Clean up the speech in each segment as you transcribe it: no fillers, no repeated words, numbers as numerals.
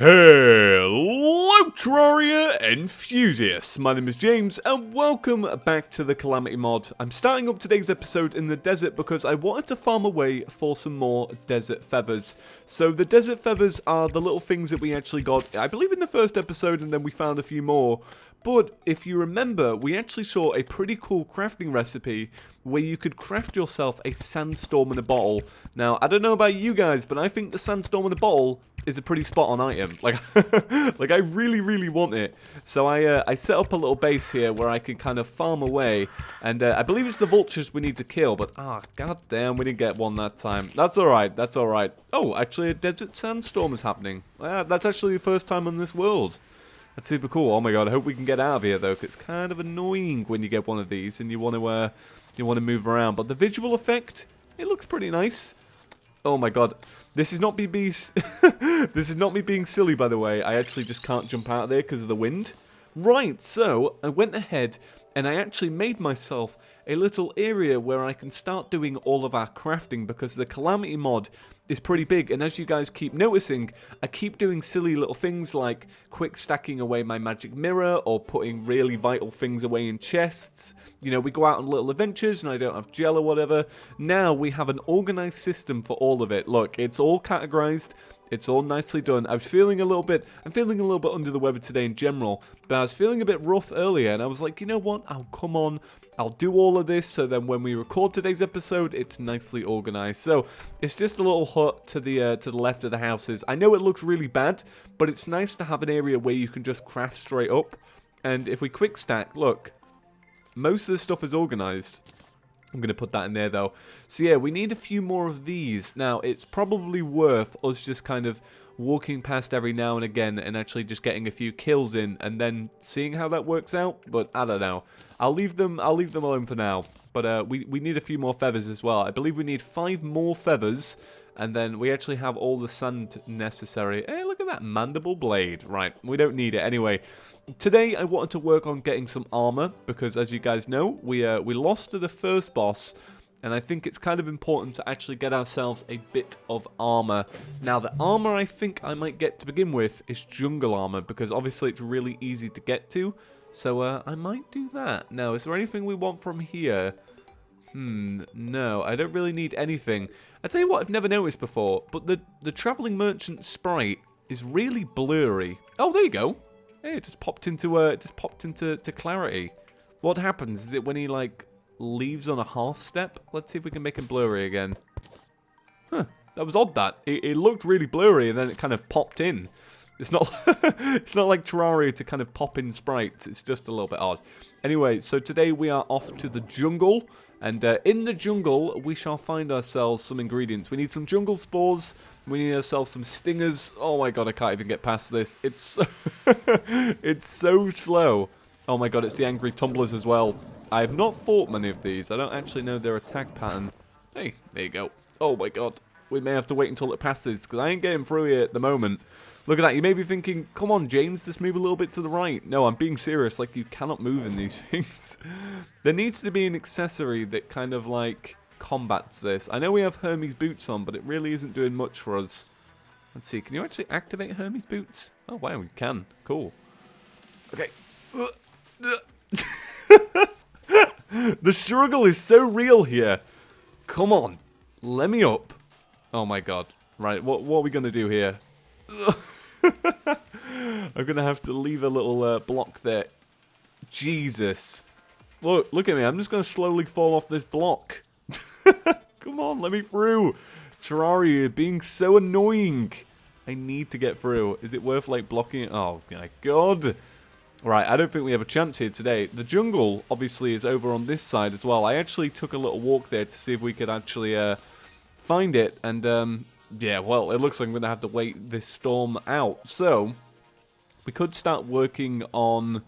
Hello Terraria enthusiasts, my name is James and welcome back to the Calamity mod. I'm starting up today's episode in the desert because I wanted to farm away for some more desert feathers. So the desert feathers are the little things that we actually got, I believe, in the first episode, and then we found a few more. But if you remember, we actually saw a pretty cool crafting recipe where you could craft yourself a sandstorm in a bottle. Now, I don't know about you guys, but I think the sandstorm in a bottle is a pretty spot-on item. Like, I really want it. So I set up a little base here where I can kind of farm away, and I believe it's the vultures we need to kill. But goddamn, we didn't get one that time. That's all right. That's all right. Oh, actually, a desert sandstorm is happening. That's actually the first time on this world. That's super cool. Oh my god, I hope we can get out of here though, because it's kind of annoying when you get one of these and you want to move around. But the visual effect, it looks pretty nice. Oh my god, this is not me being this is not me being silly, by the way. I actually just can't jump out of there because of the wind. Right, so I went ahead and I actually made myself a little area where I can start doing all of our crafting, because the Calamity mod is pretty big, and as you guys keep noticing, I keep doing silly little things like quick stacking away my magic mirror or putting really vital things away in chests. You know, we go out on little adventures and I don't have gel or whatever. Now we have an organized system for all of it. Look, it's all categorized. It's all nicely done. I'm feeling a little bit under the weather today in general, but I was feeling a bit rough earlier, and I was like, you know what? Oh, come on. I'll do all of this, so then when we record today's episode, it's nicely organized. So it's just a little hut to the left of the houses. I know it looks really bad, but it's nice to have an area where you can just craft straight up. And if we quick stack, look, most of the stuff is organized. I'm going to put that in there, though. So, yeah, we need a few more of these. Now, it's probably worth us just kind of walking past every now and again and actually just getting a few kills in and then seeing how that works out. But I don't know. I'll leave them alone for now. But we need a few more feathers as well. I believe we need 5 more feathers, and then we actually have all the sand necessary. Hey, look at that mandible blade. Right, we don't need it anyway. Today I wanted to work on getting some armor, because as you guys know, we lost to the first boss, and I think it's kind of important to actually get ourselves a bit of armor. Now, the armor I think I might get to begin with is jungle armor, because obviously it's really easy to get to, so I might do that. Now, is there anything we want from here? No, I don't really need anything. I tell you what, I've never noticed before, but the traveling merchant sprite is really blurry. Oh, there you go. Hey, it just popped into clarity. What happens? Is it when he like leaves on a half step? Let's see if we can make him blurry again. Huh, that was odd. That it looked really blurry and then it kind of popped in. It's not it's not like Terraria to kind of pop in sprites. It's just a little bit odd. Anyway, so today we are off to the jungle, and in the jungle we shall find ourselves some ingredients. We need some jungle spores. We need ourselves some stingers. Oh my god, I can't even get past this. It's so it's so slow. Oh my god, it's the angry tumblers as well. I have not fought many of these. I don't actually know their attack pattern. Hey, there you go. Oh my god. We may have to wait until it passes, because I ain't getting through here at the moment. Look at that. You may be thinking, come on, James, just move a little bit to the right. No, I'm being serious. Like, you cannot move in these things. There needs to be an accessory that kind of, like, combats this. I know we have Hermes boots on, but it really isn't doing much for us. Let's see. Can you actually activate Hermes boots? Oh, wow, we can. Cool. Okay. The struggle is so real here. Come on. Let me up. Oh, my God. Right, what are we going to do here? I'm going to have to leave a little block there. Jesus. Look at me. I'm just going to slowly fall off this block. Come on, let me through. Terraria being so annoying. I need to get through. Is it worth, like, blocking it? Oh, my God. Right, I don't think we have a chance here today. The jungle, obviously, is over on this side as well. I actually took a little walk there to see if we could actually find it. And, yeah, well, it looks like I'm going to have to wait this storm out. So, we could start working on...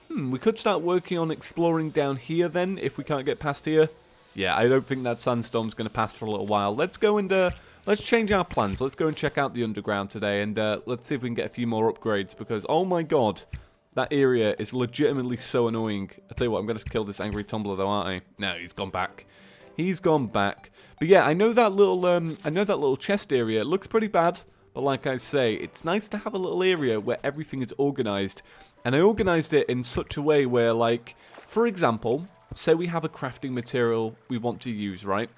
we could start working on exploring down here then, if we can't get past here. Yeah, I don't think that sandstorm's going to pass for a little while. Let's go and, let's change our plans. Let's go and check out the underground today, and let's see if we can get a few more upgrades, because, oh my god, that area is legitimately so annoying. I tell you what, I'm going to kill this angry tumbler though, aren't I? No, he's gone back. He's gone back. But yeah, I know that little chest area. It looks pretty bad, But like I say, it's nice to have a little area where everything is organized. And I organized it in such a way where, like, for example, say we have a crafting material we want to use, right?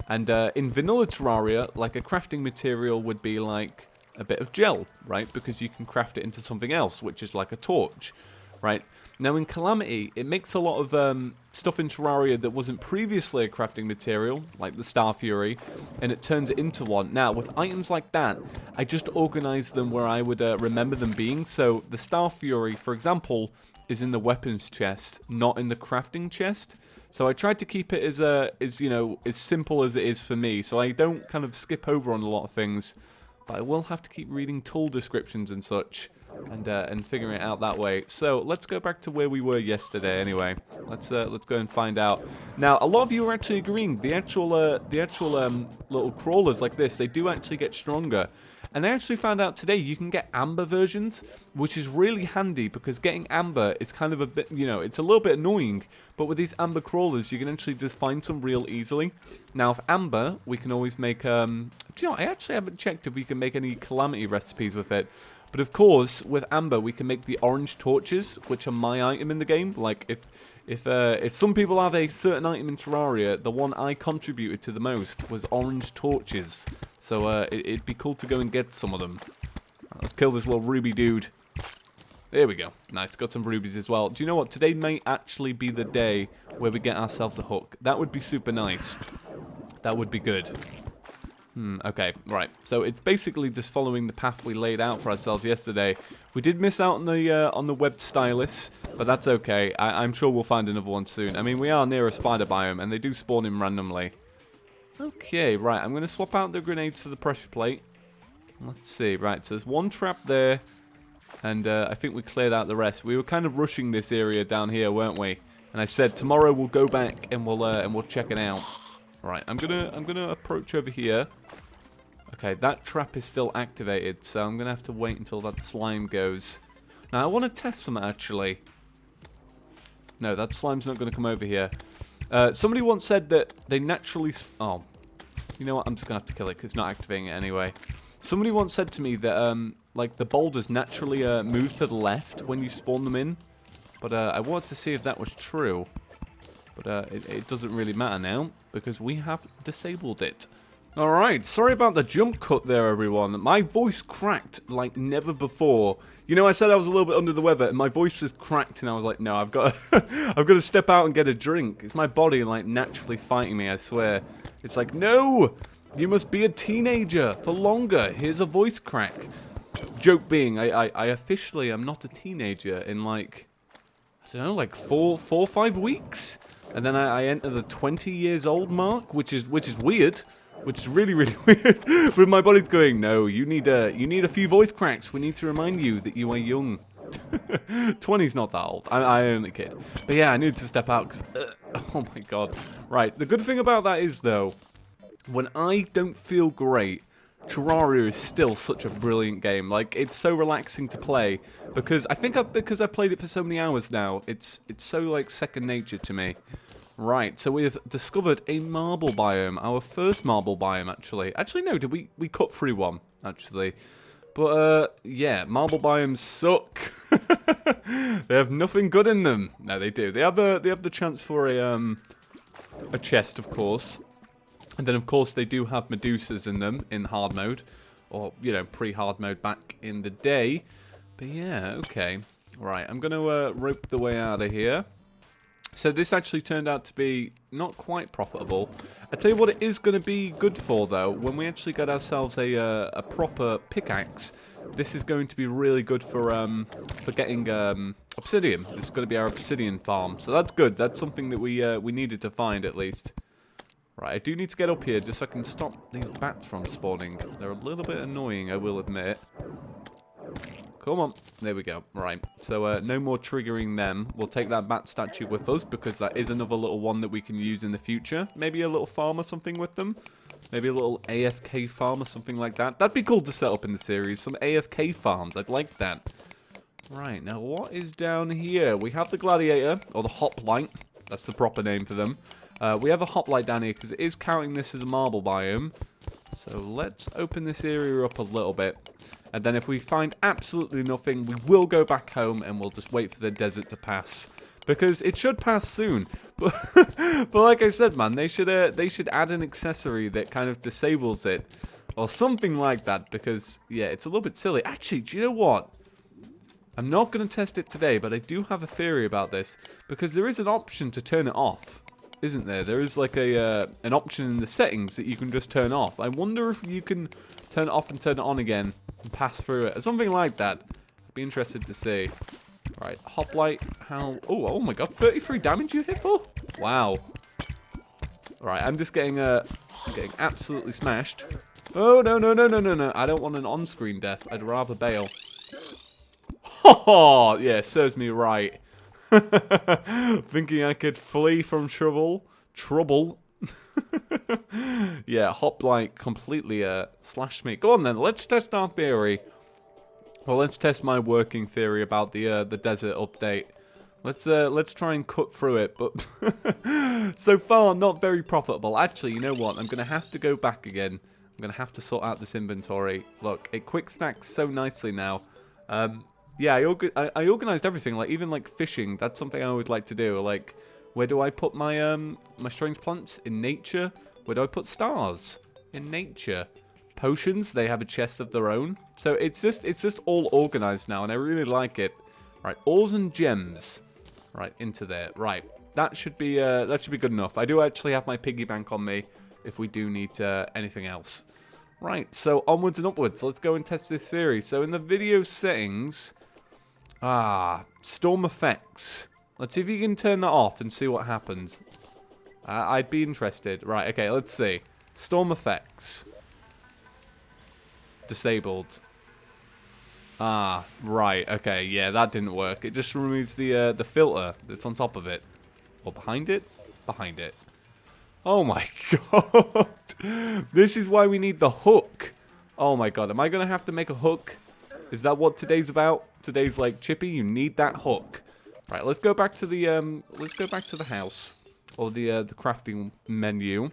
And in vanilla Terraria, like, a crafting material would be like a bit of gel, right? Because you can craft it into something else, which is like a torch, right? Now in Calamity, it makes a lot of stuff in Terraria that wasn't previously a crafting material, like the Star Fury, and it turns it into one. Now, with items like that, I just organize them where I would remember them being. So the Star Fury, for example, is in the weapons chest, not in the crafting chest. So I tried to keep it as you know, as simple as it is for me. So I don't kind of skip over on a lot of things, but I will have to keep reading tool descriptions and such, and figuring it out that way. So let's go back to where we were yesterday. Anyway, let's go and find out. Now, a lot of you are actually agreeing the actual little crawlers like this, they do actually get stronger. And I actually found out today you can get amber versions, which is really handy because getting amber is kind of a bit, you know, it's a little bit annoying. But with these amber crawlers, you can actually just find some real easily. Now, with amber, we can always make, do you know, I actually haven't checked if we can make any Calamity recipes with it. But of course, with amber, we can make the orange torches, which are my item in the game. Like, if some people have a certain item in Terraria, the one I contributed to the most was orange torches. So it'd be cool to go and get some of them. Let's kill this little ruby dude. There we go. Nice, got some rubies as well. Do you know what? Today may actually be the day where we get ourselves a hook. That would be super nice. That would be good. Okay, right. So it's basically just following the path we laid out for ourselves yesterday. We did miss out on the web stylus, but that's okay. I'm sure we'll find another one soon. I mean, we are near a spider biome, and they do spawn in randomly. Okay, right. I'm going to swap out the grenades for the pressure plate. Let's see. Right, so there's one trap there, and I think we cleared out the rest. We were kind of rushing this area down here, weren't we? And I said tomorrow we'll go back and we'll check it out. Right, I'm gonna approach over here. Okay, that trap is still activated, so I'm gonna have to wait until that slime goes. Now I want to test some actually. No, that slime's not gonna come over here. Somebody once said that they naturally. Oh, you know what? I'm just gonna have to kill it because it's not activating it anyway. Somebody once said to me that like the boulders naturally move to the left when you spawn them in, but I wanted to see if that was true. But it doesn't really matter now because we have disabled it. Alright, sorry about the jump cut there, everyone. My voice cracked like never before. You know, I said I was a little bit under the weather, and my voice just cracked, and I was like, no, I've got I've got to step out and get a drink. It's my body, like, naturally fighting me, I swear. It's like, no! You must be a teenager for longer. Here's a voice crack. Joke being, I officially am not a teenager in, like, I don't know, like 4 or 5 weeks? And then I enter the 20 years old mark, which is weird. Which is really, really weird. But my body's going, no, you need a few voice cracks. We need to remind you that you are young. 20's not that old. I only kid. But yeah, I needed to step out. Oh my god. Right, the good thing about that is, though, when I don't feel great, Terraria is still such a brilliant game. Like, it's so relaxing to play. Because I think because I've played it for so many hours now, it's so, like, second nature to me. Right, so we've discovered a marble biome. Our first marble biome, actually. Actually, no, did we cut through one, actually. But, yeah, marble biomes suck. They have nothing good in them. No, they do. They have the chance for a chest, of course. And then, of course, they do have Medusas in them in hard mode. Or, you know, pre-hard mode back in the day. But, yeah, okay. Right, I'm going to rope the way out of here. So this actually turned out to be not quite profitable. I tell you what it is going to be good for, though. When we actually get ourselves a proper pickaxe, this is going to be really good for getting obsidian. This is going to be our obsidian farm. So that's good. That's something that we needed to find, at least. Right, I do need to get up here just so I can stop these bats from spawning. They're a little bit annoying, I will admit. Come on. There we go. Right. So, no more triggering them. We'll take that bat statue with us because that is another little one that we can use in the future. Maybe a little farm or something with them. Maybe a little AFK farm or something like that. That'd be cool to set up in the series. Some AFK farms. I'd like that. Right. Now, what is down here? We have the gladiator, or the hoplite. That's the proper name for them. We have a hoplite down here because it is counting this as a marble biome. So let's open this area up a little bit. And then if we find absolutely nothing, we will go back home and we'll just wait for the desert to pass. Because it should pass soon. But like I said, man, they should add an accessory that kind of disables it. Or something like that. Because, yeah, it's a little bit silly. Actually, do you know what? I'm not going to test it today, but I do have a theory about this. Because there is an option to turn it off. Isn't there? There is like an option in the settings that you can just turn off. I wonder if you can turn it off and turn it on again and pass through it. Or something like that. I'd be interested to see. Right, hoplite, how... Oh my god, 33 damage you hit for? Wow. Alright, I'm just getting absolutely smashed. Oh, no. I don't want an on-screen death. I'd rather bail. Oh, yeah, serves me right. Thinking I could flee from trouble. Yeah, hoplite completely slashed me. Go on then, let's test our theory. Well, let's test my working theory about the desert update. Let's try and cut through it, but so far not very profitable. Actually, you know what? I'm gonna have to go back again. I'm gonna have to sort out this inventory. Look, it quick stacks so nicely now. Yeah, I organized everything, like even like fishing. That's something I always like to do. Like, where do I put my my strange plants? In nature. Where do I put stars? In nature. Potions, they have a chest of their own. So it's just all organized now, and I really like it. Right, ores and gems. Right, into there. Right, that should be good enough. I do actually have my piggy bank on me if we do need anything else. Right, so onwards and upwards. Let's go and test this theory. So in the video settings, storm effects. Let's see if you can turn that off and see what happens. I'd be interested. Right, okay, let's see. Storm effects. Disabled. Right, okay, yeah, that didn't work. It just removes the filter that's on top of it. Or behind it? Behind it. Oh my god. This is why we need the hook. Oh my god, am I gonna have to make a hook? Is that what today's about? Today's like, Chippy, you need that hook. Right, let's go back to the house. Or the crafting menu.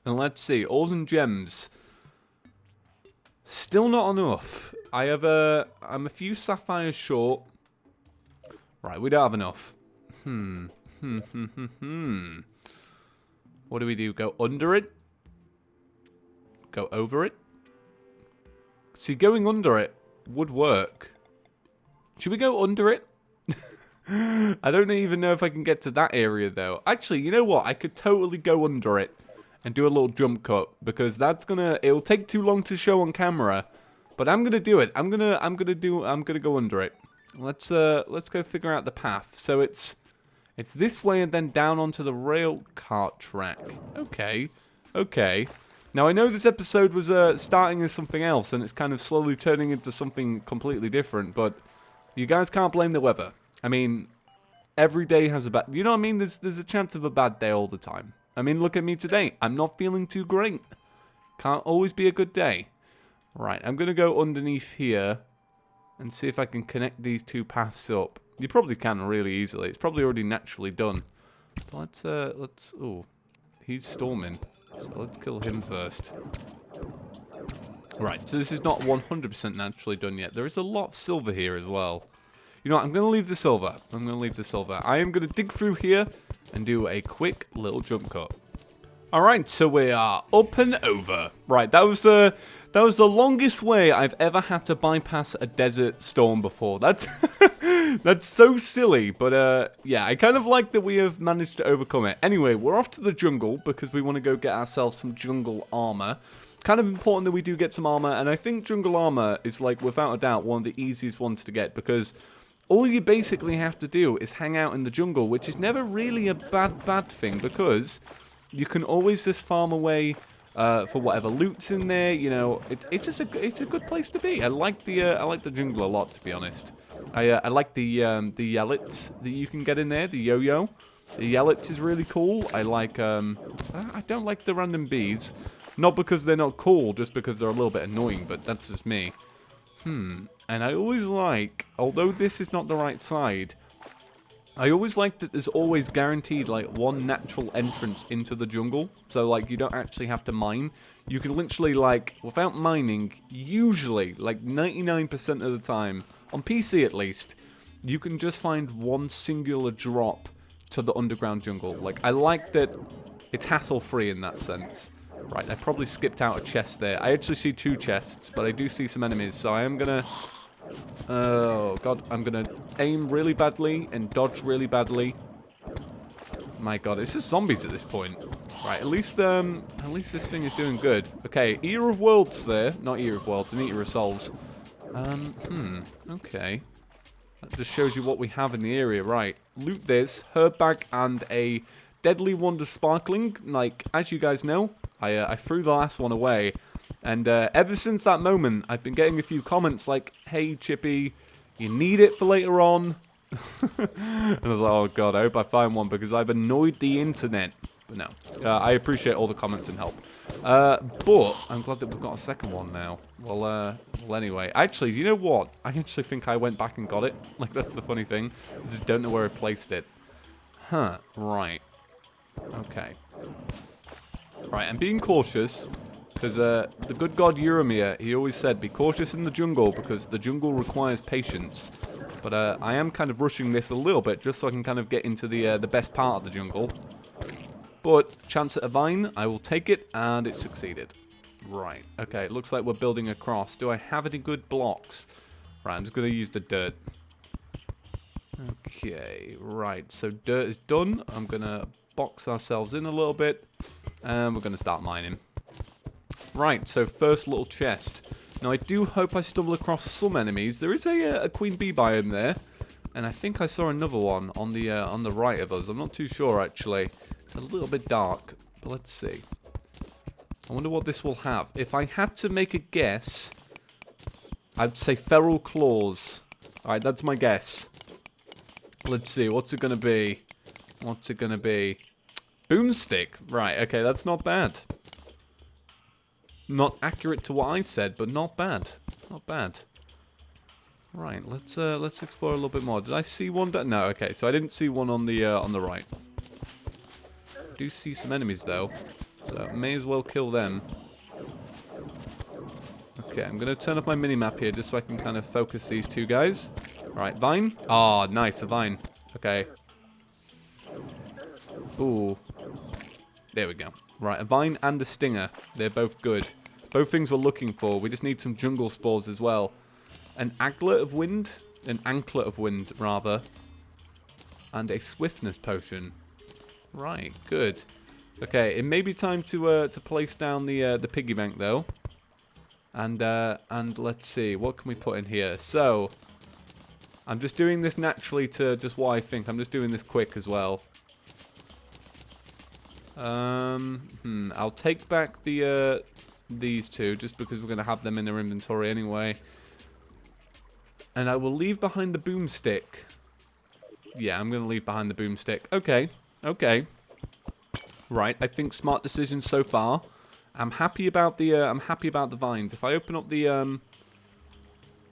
And let's see, ores and gems. Still not enough. I'm a few sapphires short. Right, we don't have enough. What do we do? Go under it? Go over it? See, going under it would work. Should we go under it? I don't even know if I can get to that area, though. Actually, you know what? I could totally go under it and do a little jump cut, because it'll take too long to show on camera, but I'm gonna do it. I'm gonna go under it. Let's go figure out the path. So it's this way and then down onto the rail cart track. Okay. Now I know this episode was starting as something else, and it's kind of slowly turning into something completely different, but you guys can't blame the weather. I mean, every day has a bad... You know what I mean? There's a chance of a bad day all the time. I mean, look at me today. I'm not feeling too great. Can't always be a good day. Right, I'm going to go underneath here and see if I can connect these two paths up. You probably can really easily. It's probably already naturally done. But let's... Oh, he's storming. So let's kill him first. Right, so this is not 100% naturally done yet. There is a lot of silver here as well. You know what, I'm going to leave the silver. I am going to dig through here and do a quick little jump cut. Alright, so we are up and over. Right, that was the longest way I've ever had to bypass a desert storm before. That's that's so silly, but yeah, I kind of like that we have managed to overcome it. Anyway, we're off to the jungle because we want to go get ourselves some jungle armor. Kind of important that we do get some armor, and I think jungle armor is, like, without a doubt, one of the easiest ones to get, because all you basically have to do is hang out in the jungle, which is never really a bad thing, because you can always just farm away for whatever loot's in there. You know, it's a good place to be. I like the jungle a lot, to be honest. I like the yellets that you can get in there, the yo-yo. The yellets is really cool. I like I don't like the random bees. Not because they're not cool, just because they're a little bit annoying, but that's just me. And I always like, although this is not the right side, I always like that there's always guaranteed, like, one natural entrance into the jungle. So, like, you don't actually have to mine. You can literally, like, without mining, usually, like, 99% of the time, on PC at least, you can just find one singular drop to the underground jungle. Like, I like that it's hassle-free in that sense. Right, I probably skipped out a chest there. I actually see 2 chests, but I do see some enemies, so I am gonna... Oh, God, I'm gonna aim really badly and dodge really badly. My God, it's just zombies at this point. Right, at least this thing is doing good. Okay, Eater of Worlds there. Not Eater of Worlds, an Eater of Souls. Okay. That just shows you what we have in the area. Right, loot this. Herb bag and a Deadly Wonder Sparkling. Like, as you guys know, I threw the last one away. And ever since that moment, I've been getting a few comments like, hey, Chippy, you need it for later on. And I was like, oh, God, I hope I find one because I've annoyed the internet. But no, I appreciate all the comments and help. But I'm glad that we've got a second one now. Well, anyway. Actually, you know what? I actually think I went back and got it. Like, that's the funny thing. I just don't know where I placed it. Huh, right. Okay. Right, I'm being cautious. Because the good god Euromir, he always said, be cautious in the jungle because the jungle requires patience. But I am kind of rushing this a little bit just so I can kind of get into the best part of the jungle. But chance at a vine, I will take it, and it succeeded. Right, okay, it looks like we're building across. Do I have any good blocks? Right, I'm just going to use the dirt. Okay, right, so dirt is done. I'm going to box ourselves in a little bit, and we're going to start mining. Right, so first little chest. Now, I do hope I stumble across some enemies. There is a queen bee biome there, and I think I saw another one on the right of us. I'm not too sure, actually. It's a little bit dark, but let's see. I wonder what this will have. If I had to make a guess, I'd say feral claws. Alright, that's my guess. Let's see, what's it going to be? What's it going to be? Boomstick. Right, okay, that's not bad. Not accurate to what I said, but not bad. Not bad. Right, let's explore a little bit more. Did I see one? No, okay, so I didn't see one on the right. Do see some enemies though, so may as well kill them. Okay, I'm gonna turn off my mini-map here just so I can kind of focus these 2 guys. Right, vine. Oh, nice, a vine. Okay. Ooh. There we go. Right, a vine and a stinger. They're both good. Both things we're looking for. We just need some jungle spores as well. An aglet of wind. An anklet of wind, rather. And a swiftness potion. Right, good. Okay, it may be time to place down the piggy bank, though. And let's see. What can we put in here? So, I'm just doing this naturally to just what I think. I'm just doing this quick as well. I'll take back these 2 just because we're going to have them in our inventory anyway. And I will leave behind the boomstick. Yeah, I'm going to leave behind the boomstick. Okay, okay. Right, I think smart decisions so far. I'm happy about the vines. If I open up the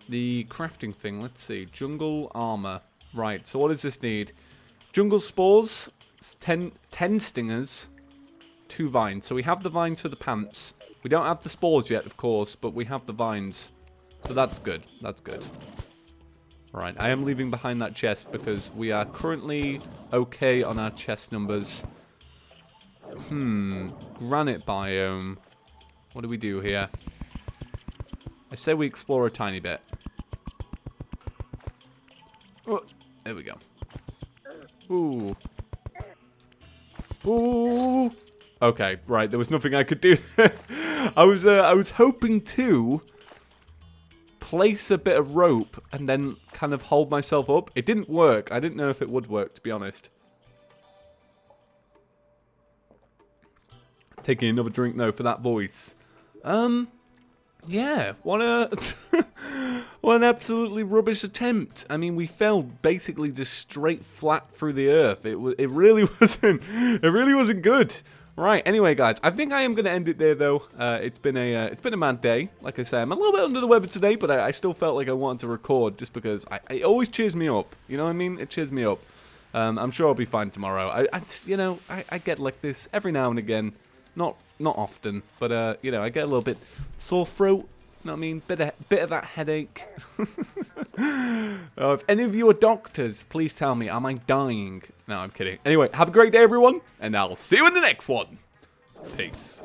crafting thing, let's see. Jungle armor. Right, so what does this need? Jungle spores, 10 stingers, 2 vines. So we have the vines for the pants. We don't have the spores yet, of course, but we have the vines. So that's good. That's good. Right, I am leaving behind that chest because we are currently okay on our chest numbers. Granite biome. What do we do here? I say we explore a tiny bit. Oh, there we go. Ooh. Ooh. Okay, right. There was nothing I could do. I was hoping to place a bit of rope and then kind of hold myself up. It didn't work. I didn't know if it would work, to be honest. Taking another drink though for that voice. Yeah. What an absolutely rubbish attempt. I mean, we fell basically just straight flat through the earth. It really wasn't good. Right, anyway, guys, I think I am going to end it there, though. It's been a mad day. Like I say, I'm a little bit under the weather today, but I still felt like I wanted to record just because it always cheers me up. You know what I mean? It cheers me up. I'm sure I'll be fine tomorrow. I get like this every now and again. Not often, but, you know, I get a little bit sore throat. You know what I mean? Bit of that headache. If any of you are doctors, please tell me, am I dying? No, I'm kidding. Anyway, have a great day, everyone, and I'll see you in the next one. Peace.